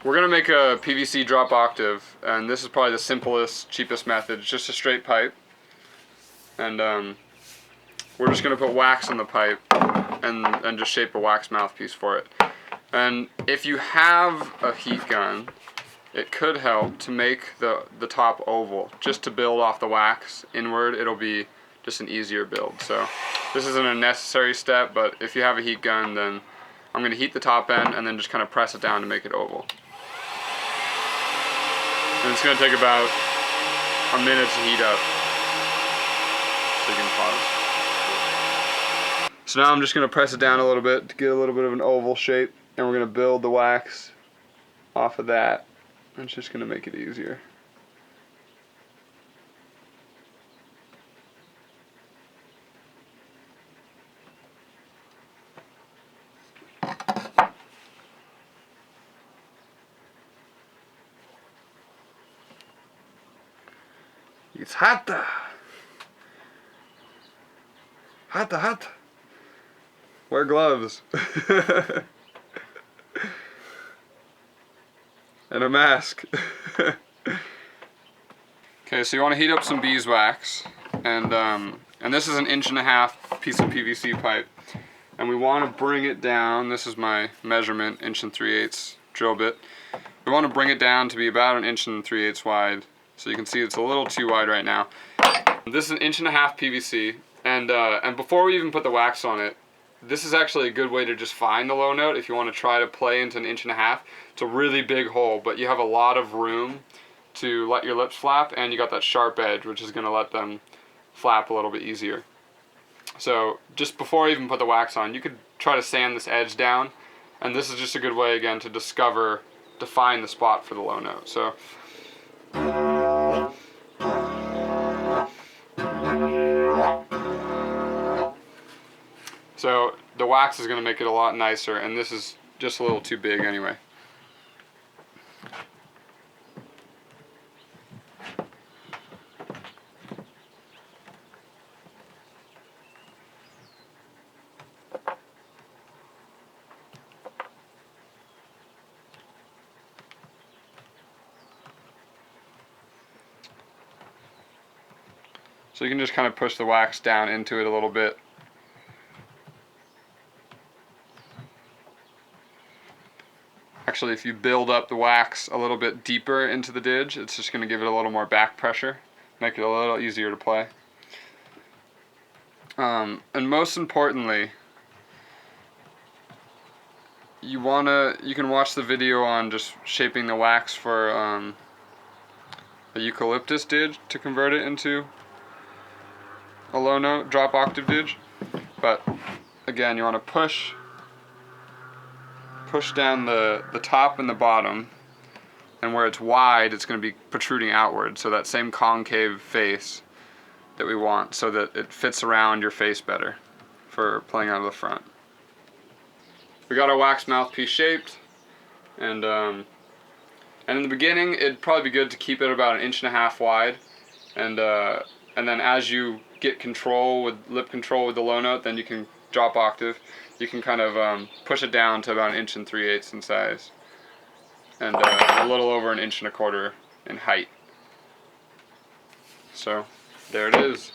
We're going to make a PVC drop octave, and this is probably the simplest, cheapest method. It's just a straight pipe, and we're just going to put wax on the pipe and just shape a wax mouthpiece for it. And if you have a heat gun, it could help to make the top oval, just to build off the wax inward. It'll be just an easier build. So this isn't a necessary step, but if you have a heat gun, then I'm going to heat the top end and then just kind of press it down to make it oval. And it's going to take about a minute to heat up. So you can pause. So now I'm just going to press it down a little bit to get a little bit of an oval shape, and we're going to build the wax off of that. It's just going to make it easier. It's hot. Hot. Wear gloves. And a mask. Okay, so you want to heat up some beeswax, and this is an 1.5 inch piece of PVC pipe, and we want to bring it down. This is my measurement, 1 3/8 drill bit. We want to bring it down to be about 1 3/8 inches wide. So you can see it's a little too wide right now. This is an 1.5 inch PVC, and before we even put the wax on it, this is actually a good way to just find the low note if you want to try to play into an 1.5 inches. It's a really big hole, but you have a lot of room to let your lips flap, and you got that sharp edge, which is going to let them flap a little bit easier. So just before I even put the wax on, you could try to sand this edge down, and this is just a good way again to define the spot for the low note. So the wax is going to make it a lot nicer, and this is just a little too big anyway. So you can just kind of push the wax down into it a little bit. Actually, if you build up the wax a little bit deeper into the didge, it's just going to give it a little more back pressure, make it a little easier to play. And most importantly, you can watch the video on just shaping the wax for a eucalyptus didge to convert it into a low note drop octave didge. But again, you want to push down the top and the bottom, and where it's wide it's going to be protruding outward, so that same concave face that we want, so that it fits around your face better for playing out of the front. We got our wax mouthpiece shaped, and in the beginning it'd probably be good to keep it about 1.5 inches wide, and then as you get lip control with the low note, then you can drop octave. You can kind of push it down to about 1 3/8 inches in size, and a little over 1 1/4 inches in height. So there it is.